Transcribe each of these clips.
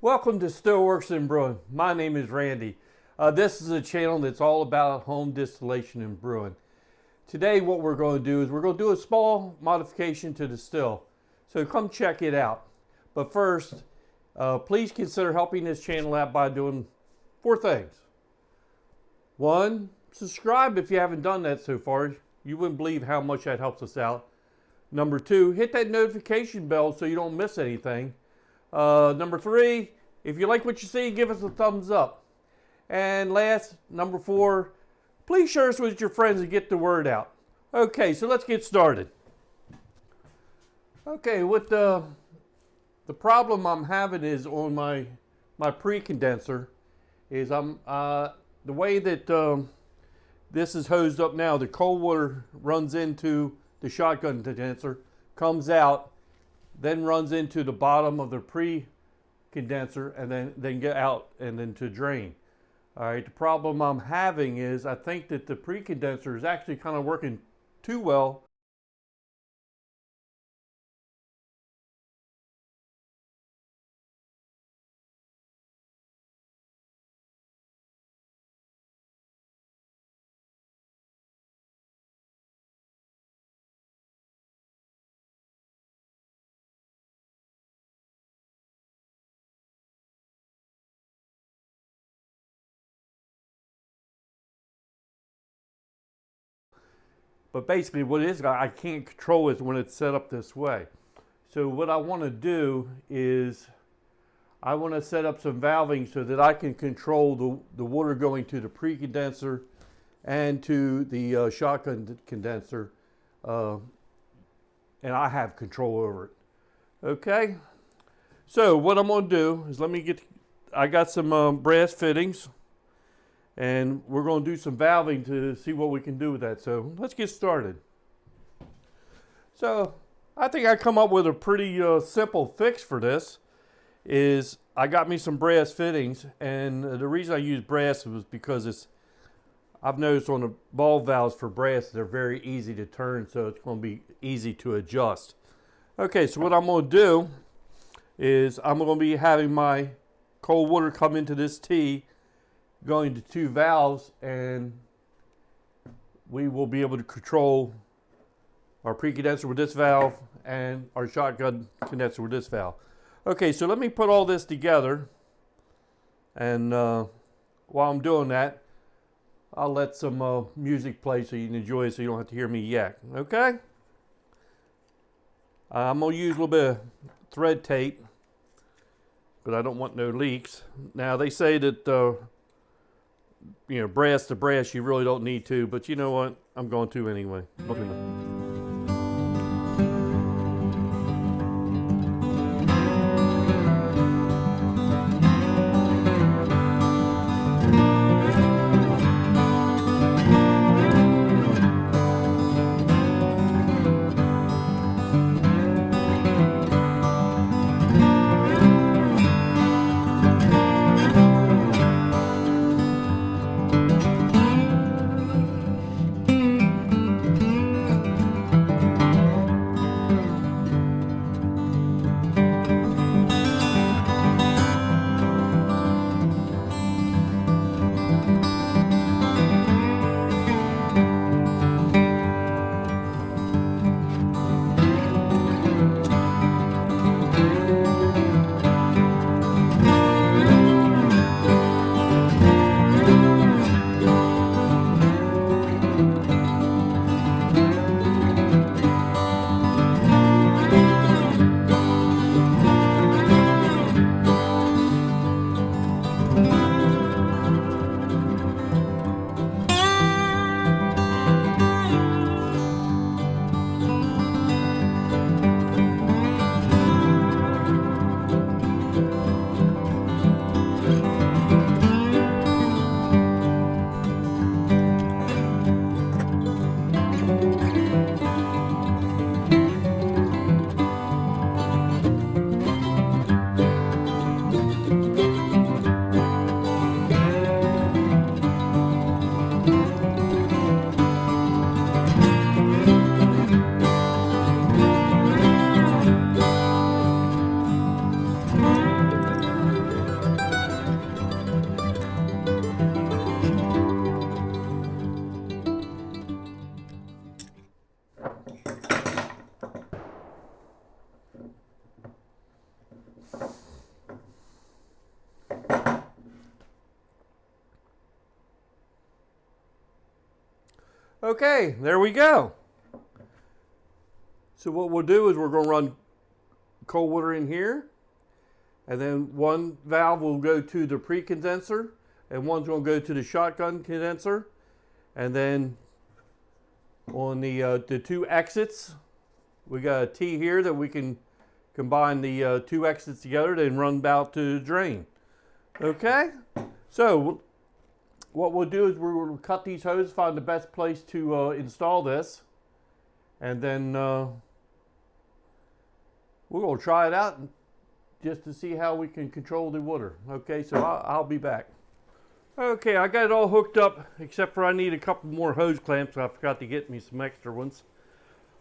Welcome to Stillworks and Brewing. My name is Randy. This is a channel that's all about home distillation and brewing. Today what we're going to do is we're going to do a small modification to the still. So come check it out. But first, please consider helping this channel out by doing 4 things. 1, subscribe if you haven't done that so far. You wouldn't believe how much that helps us out. Number 2, hit that notification bell so you don't miss anything. Number 3, if you like what you see, give us a thumbs up. And last, number 4, please share us with your friends and get the word out. Okay, so let's get started. Okay, what the problem I'm having is on my pre-condenser is the way that this is hosed up now, the cold water runs into the shotgun condenser, comes out, then runs into the bottom of the pre-condenser and then get out and then to drain. All right, the problem I'm having is I think that the pre-condenser is actually kind of working too well. But basically what it is, I can't control it when it's set up this way. So what I want to do is I want to set up some valving so that I can control the water going to the pre-condenser and to the shotgun condenser. And I have control over it. Okay? So what I'm going to do is I got some brass fittings. And we're going to do some valving to see what we can do with that. So let's get started. So I think I come up with a pretty simple fix for this. Is I got me some brass fittings, and the reason I use brass was because I've noticed on the ball valves for brass they're very easy to turn, so it's going to be easy to adjust. Okay, so what I'm going to do is I'm going to be having my cold water come into this T, going to 2 valves, and we will be able to control our pre-condenser with this valve and our shotgun condenser with this valve. Okay, so let me put all this together, and while I'm doing that, I'll let some music play so you can enjoy it so you don't have to hear me yak. Okay? I'm going to use a little bit of thread tape, but I don't want no leaks. Now they say that you know, brass to brass, you really don't need to, but you know what? I'm going to anyway. Look at that. Okay, there we go. So what we'll do is we're going to run cold water in here, and then one valve will go to the pre-condenser, and one's going to go to the shotgun condenser, and then on the two exits, we got a T here that we can combine the two exits together, then run out to the drain. Okay, so what we'll do is we'll cut these hoses, find the best place to install this, and then we're going to try it out just to see how we can control the water. Okay, so I'll be back. Okay, I got it all hooked up, except for I need a couple more hose clamps. I forgot to get me some extra ones.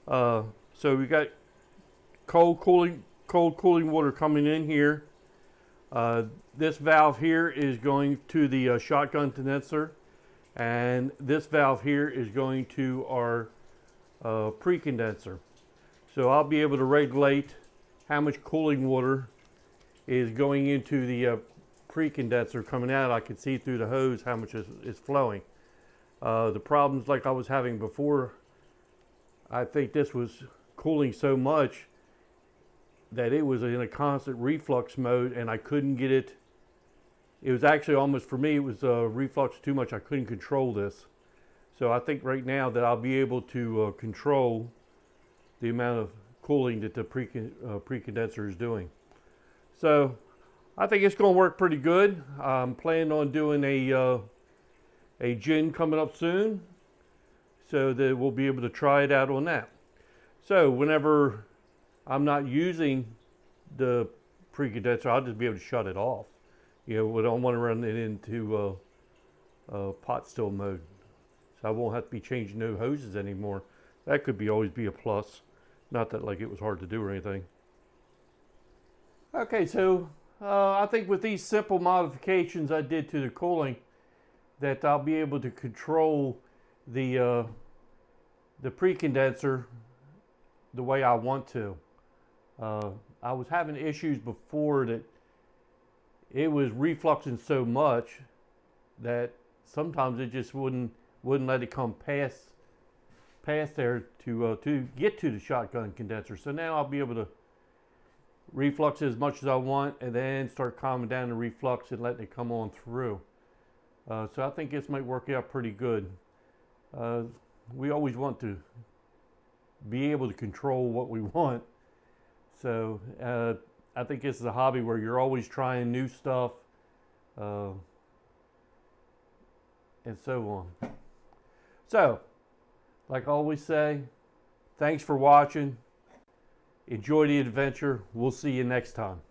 So we got cold cooling water coming in here. This valve here is going to the shotgun condenser, and this valve here is going to our pre-condenser. So I'll be able to regulate how much cooling water is going into the pre-condenser coming out. I can see through the hose how much is flowing. The problems like I was having before, I think this was cooling so much that it was in a constant reflux mode, and I couldn't get it. It was actually almost, for me, it was reflux too much. I couldn't control this. So I think right now that I'll be able to control the amount of cooling that the pre-condenser is doing. So I think it's going to work pretty good. I'm planning on doing a gin coming up soon, so that we'll be able to try it out on that. So whenever I'm not using the pre-condenser, I'll just be able to shut it off. You know, we don't want to run it into pot still mode. So I won't have to be changing no hoses anymore. That could always be a plus. Not that like it was hard to do or anything. Okay, so I think with these simple modifications I did to the cooling, that I'll be able to control the pre-condenser the way I want to. I was having issues before that it was refluxing so much that sometimes it just wouldn't let it come past there to get to the shotgun condenser. So now I'll be able to reflux as much as I want, and then start calming down the reflux and letting it come on through. So I think this might work out pretty good. We always want to be able to control what we want. So I think this is a hobby where you're always trying new stuff and so on. So, like I always say, thanks for watching. Enjoy the adventure. We'll see you next time.